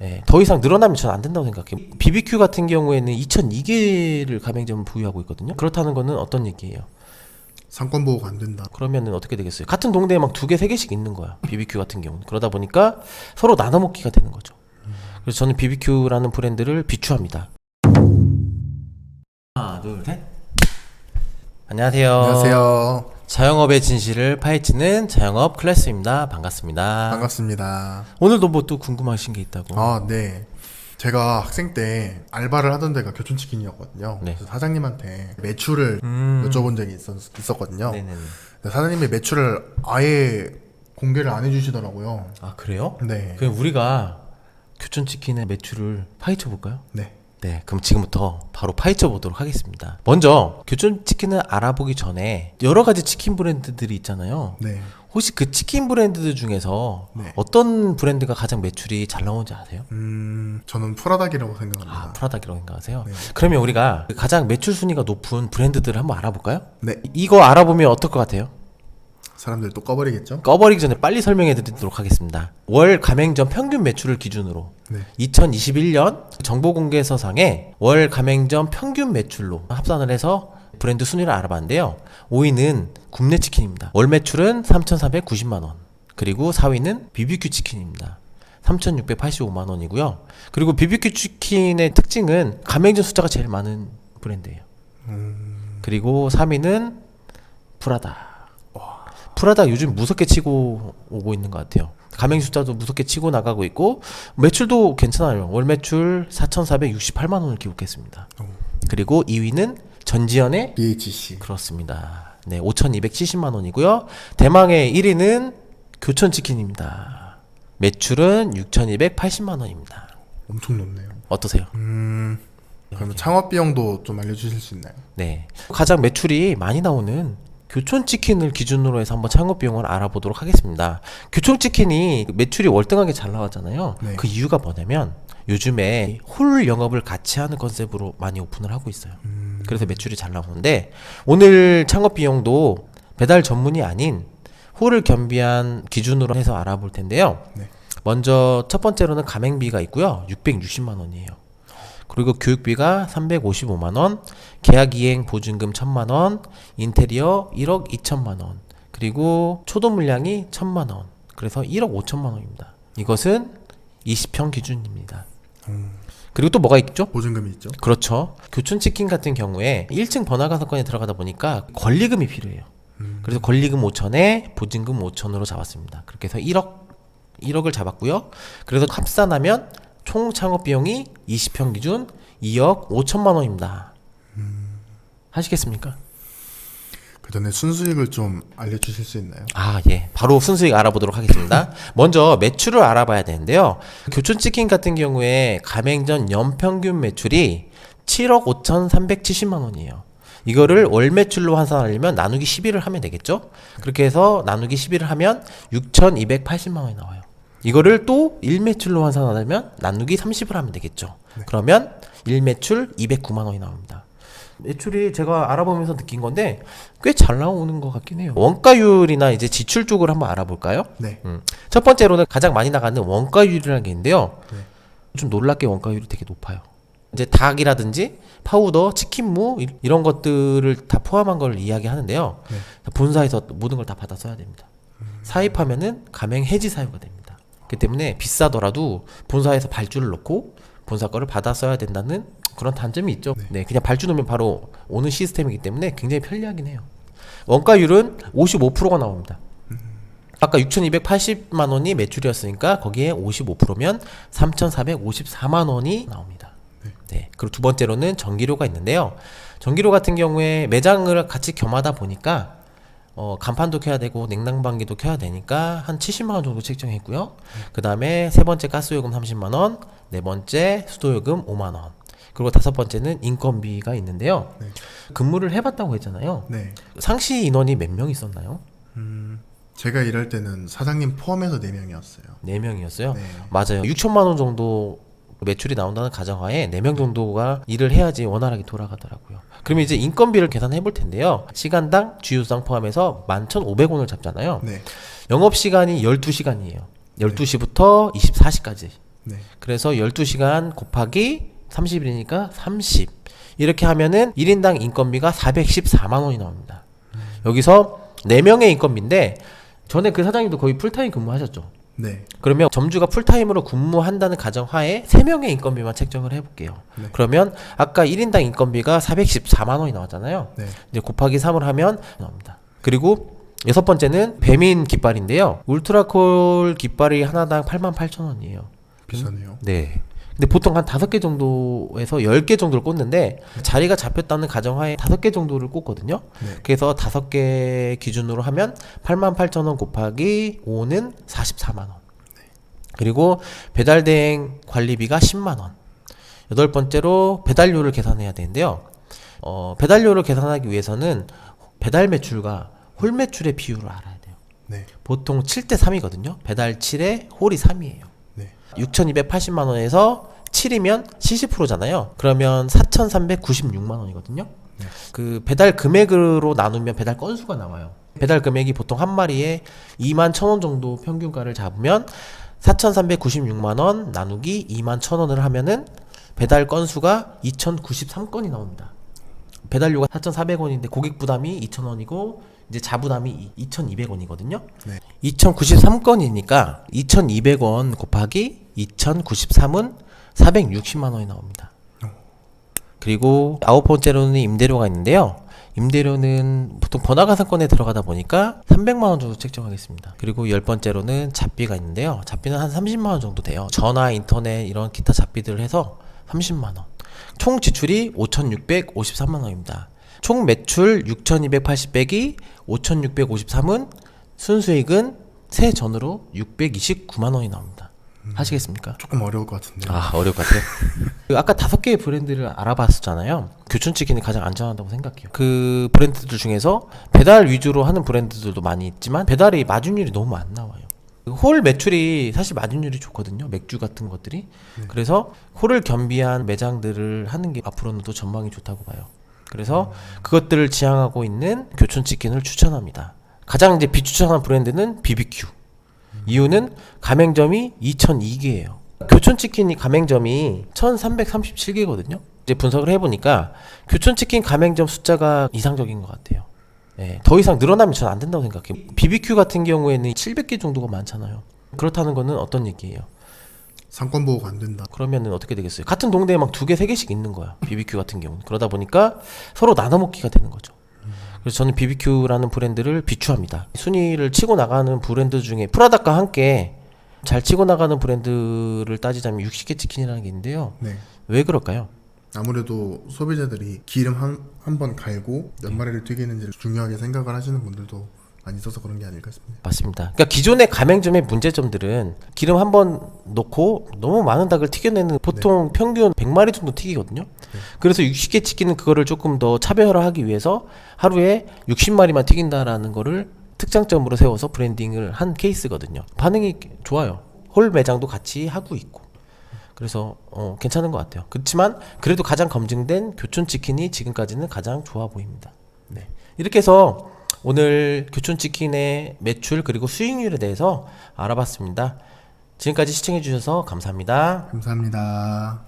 네, 더 이상 늘어나면 저는 안 된다고 생각해요. BBQ 같은 경우에는 2002개를 가맹점을 보유하고 있거든요. 그렇다는 거는 어떤 얘기예요? 상권 보호가 안 된다. 그러면은 어떻게 되겠어요? 같은 동네에 막 2개, 3개씩 있는 거야. BBQ 같은 경우는. 그러다 보니까 서로 나눠 먹기가 되는 거죠. 그래서 저는 BBQ라는 브랜드를 비추합니다. 하나, 둘, 셋. 안녕하세요. 안녕하세요. 자영업의 진실을 파헤치는 자영업 클래스입니다. 반갑습니다. 반갑습니다. 오늘도 뭐 또 궁금하신 게 있다고. 네. 제가 학생 때 알바를 하던 데가 교촌치킨이었거든요. 네. 그래서 사장님한테 매출을 여쭤본 적이 있었거든요. 네네네. 근데 사장님이 매출을 아예 공개를 안 해주시더라고요. 아, 그래요? 네. 그럼 우리가 교촌치킨의 매출을 파헤쳐 볼까요? 네. 네, 그럼 지금부터 바로 파헤쳐 보도록 하겠습니다. 먼저 교촌치킨을 알아보기 전에 여러 가지 치킨 브랜드들이 있잖아요. 네. 혹시 그 치킨 브랜드들 중에서 네. 어떤 브랜드가 가장 매출이 잘 나오는지 아세요? 저는 프라닭이라고 생각합니다. 아, 프라닭이라고 생각하세요? 네. 그러면 우리가 가장 매출 순위가 높은 브랜드들을 한번 알아볼까요? 네. 이거 알아보면 어떨 것 같아요? 사람들이 또 꺼버리겠죠? 꺼버리기 전에 빨리 설명해 드리도록 하겠습니다. 월 가맹점 평균 매출을 기준으로 네. 2021년 정보공개서상에 월 가맹점 평균 매출로 합산을 해서 브랜드 순위를 알아봤는데요. 5위는 굽네치킨입니다. 월 매출은 3,490만원. 그리고 4위는 BBQ 치킨입니다. 3,685만원이고요. 그리고 BBQ 치킨의 특징은 가맹점 숫자가 제일 많은 브랜드예요. 그리고 3위는 프라다. 프라다 요즘 무섭게 치고 오고 있는 것 같아요. 가맹 숫자도 무섭게 치고 나가고 있고 매출도 괜찮아요. 월 매출 4,468만 원을 기록했습니다. 그리고 2위는 전지현의 BHC. 그렇습니다. 네, 5,270만 원이고요. 대망의 1위는 교촌치킨입니다. 매출은 6,280만 원입니다. 엄청 높네요. 어떠세요? 그러면 창업 비용도 좀 알려주실 수 있나요? 네, 가장 매출이 많이 나오는 교촌치킨을 기준으로 해서 한번 창업 비용을 알아보도록 하겠습니다. 교촌치킨이 매출이 월등하게 잘 나왔잖아요. 네. 그 이유가 뭐냐면 요즘에 홀 영업을 같이 하는 컨셉으로 많이 오픈을 하고 있어요. 그래서 매출이 잘 나오는데 오늘 창업 비용도 배달 전문이 아닌 홀을 겸비한 기준으로 해서 알아볼 텐데요. 네. 먼저 첫 번째로는 가맹비가 있고요. 660만 원이에요. 그리고 교육비가 355만원, 계약이행 보증금 1000만원, 인테리어 1억 2천만원, 그리고 초도 물량이 1000만원, 그래서 1억 5천만원입니다. 이것은 20평 기준입니다. 그리고 또 뭐가 있죠? 보증금이 있죠? 그렇죠. 교촌치킨 같은 경우에 1층 번화가 사건에 들어가다 보니까 권리금이 필요해요. 그래서 권리금 5천에 보증금 5천으로 잡았습니다. 그렇게 해서 1억을 잡았고요. 그래서 합산하면 총 창업 비용이 20평 기준 2억 5천만 원입니다. 하시겠습니까? 그 전에 순수익을 좀 알려주실 수 있나요? 아, 예. 바로 순수익 알아보도록 하겠습니다. 먼저 매출을 알아봐야 되는데요. 교촌치킨 같은 경우에 가맹점 연평균 매출이 7억 5,370만 원이에요. 이거를 월 매출로 환산하려면 나누기 12를 하면 되겠죠? 그렇게 해서 나누기 12를 하면 6,280만 원이 나와요. 이거를 또 일매출로 환산하려면 나누기 30을 하면 되겠죠. 네. 그러면 일매출 209만 원이 나옵니다. 매출이 제가 알아보면서 느낀 건데 꽤 잘 나오는 것 같긴 해요. 원가율이나 이제 지출 쪽을 한번 알아볼까요? 네. 첫 번째로는 가장 많이 나가는 원가율이라는 게 있는데요. 네. 좀 놀랍게 원가율이 되게 높아요. 이제 닭이라든지 파우더, 치킨무 이런 것들을 다 포함한 걸 이야기하는데요. 네. 본사에서 모든 걸 다 받아 써야 됩니다. 사입하면은 가맹 해지 사유가 됩니다. 그렇기 때문에 비싸더라도 본사에서 발주를 넣고 본사 거를 받아 써야 된다는 그런 단점이 있죠. 네, 그냥 발주 넣으면 바로 오는 시스템이기 때문에 굉장히 편리하긴 해요. 원가율은 55%가 나옵니다. 아까 6,280만 원이 매출이었으니까 거기에 55%면 3,454만 원이 나옵니다. 네. 그리고 두 번째로는 전기료가 있는데요. 전기료 같은 경우에 매장을 같이 겸하다 보니까 간판도 켜야 되고 냉난방기도 켜야 되니까 한 70만 원 정도 책정했고요. 그 다음에 세 번째 가스요금 30만 원, 네 번째 수도요금 5만 원, 그리고 다섯 번째는 인건비가 있는데요. 네. 근무를 해봤다고 했잖아요. 네. 상시 인원이 몇 명 있었나요? 제가 일할 때는 사장님 포함해서 4명이었어요. 4명이었어요. 네. 맞아요. 6천만 원 정도 매출이 나온다는 가정하에 4명 정도가 일을 해야지 원활하게 돌아가더라고요. 그러면 이제 인건비를 계산해 볼 텐데요. 시간당 주유수당 포함해서 11,500원을 잡잖아요. 네. 영업시간이 12시간이에요. 12시부터 24시까지. 네. 그래서 12시간 곱하기 30일이니까 30. 이렇게 하면은 1인당 인건비가 414만 원이 나옵니다. 여기서 4명의 인건비인데 전에 그 사장님도 거의 풀타임 근무하셨죠. 네. 그러면 점주가 풀타임으로 근무한다는 가정하에 3명의 인건비만 책정을 해볼게요. 네. 그러면 아까 1인당 인건비가 414만 원이 나왔잖아요. 네. 이제 곱하기 3을 하면 나옵니다. 그리고 6번째는 배민 깃발인데요. 울트라콜 깃발이 하나당 88,000원이에요. 비싸네요. 네. 근데 보통 한 5개 정도에서 10개 정도를 꽂는데 자리가 잡혔다는 가정하에 5개 정도를 꽂거든요. 네. 그래서 5개 기준으로 하면 88,000원 곱하기 5는 44만 원. 그리고 배달대행 관리비가 10만 원. 8번째로 배달료를 계산해야 되는데요. 배달료를 계산하기 위해서는 배달 매출과 홀 매출의 비율을 알아야 돼요. 네. 보통 7대 3이거든요. 배달 7에 홀이 3이에요. 네. 6,280만 원에서 7이면 70%잖아요. 그러면 4,396만 원이거든요. 네. 그 배달 금액으로 나누면 배달 건수가 나와요. 배달 금액이 보통 한 마리에 21,000원 정도 평균가를 잡으면 4,396만 원 나누기 21,000원을 하면은 배달 건수가 2,093건이 나옵니다. 배달료가 4,400원인데 고객 부담이 2,000원이고 이제 자부담이 2,200원이거든요. 네. 2,093건이니까 2,200원 곱하기 2,093은 460만 원이 나옵니다. 그리고 9번째로는 임대료가 있는데요. 임대료는 보통 번화가상권에 들어가다 보니까 300만 원 정도 책정하겠습니다. 그리고 10번째로는 잡비가 있는데요. 잡비는 한 30만 원 정도 돼요. 전화, 인터넷 이런 기타 잡비들을 해서 30만 원. 총 지출이 5,653만 원입니다. 총 매출 6,280 빼기 5,653은 순수익은 세 전으로 629만 원이 나옵니다. 하시겠습니까? 조금 어려울 것 같은데요. 아, 어려울 것 같아요. 그 아까 5개의 브랜드를 알아봤었잖아요. 교촌치킨이 가장 안전하다고 생각해요. 그 브랜드들 중에서 배달 위주로 하는 브랜드들도 많이 있지만 배달이 마진율이 너무 안 나와요. 홀 매출이 사실 마진율이 좋거든요. 맥주 같은 것들이. 그래서 홀을 겸비한 매장들을 하는 게 앞으로는 또 전망이 좋다고 봐요. 그래서 그것들을 지향하고 있는 교촌치킨을 추천합니다. 가장 이제 비추천한 브랜드는 BBQ. 이유는 가맹점이 2,002개예요. 교촌치킨이 가맹점이 1,337개거든요. 이제 분석을 해보니까 교촌치킨 가맹점 숫자가 이상적인 것 같아요. 네, 더 이상 늘어나면 저는 안 된다고 생각해요. BBQ 같은 경우에는 700개 정도가 많잖아요. 그렇다는 거는 어떤 얘기예요? 상권 보호가 안 된다. 그러면은 어떻게 되겠어요? 같은 동네에 막 2개, 3개씩 있는 거야. BBQ 같은 경우는. 그러다 보니까 서로 나눠 먹기가 되는 거죠. 그래서 저는 BBQ라는 브랜드를 비추합니다. 순위를 치고 나가는 브랜드 중에 프라다과 함께 잘 치고 나가는 브랜드를 따지자면 60개 치킨이라는 게 있는데요. 네. 왜 그럴까요? 아무래도 소비자들이 기름 한 번 갈고 몇 마리를 튀기는지를 중요하게 생각을 하시는 분들도 많이 있어서 그런 게 아닐까 싶습니다. 맞습니다. 그러니까 기존의 가맹점의 문제점들은 기름 한 번 넣고 너무 많은 닭을 튀겨내는 보통 평균 100마리 정도 튀기거든요. 그래서 60개 치킨은 그거를 조금 더 차별화하기 위해서 하루에 60마리만 튀긴다라는 거를 특장점으로 세워서 브랜딩을 한 케이스거든요. 반응이 좋아요. 홀 매장도 같이 하고 있고. 그래서 괜찮은 것 같아요. 그렇지만 그래도 가장 검증된 교촌치킨이 지금까지는 가장 좋아 보입니다. 네. 이렇게 해서 오늘 교촌치킨의 매출 그리고 수익률에 대해서 알아봤습니다. 지금까지 시청해 주셔서 감사합니다. 감사합니다.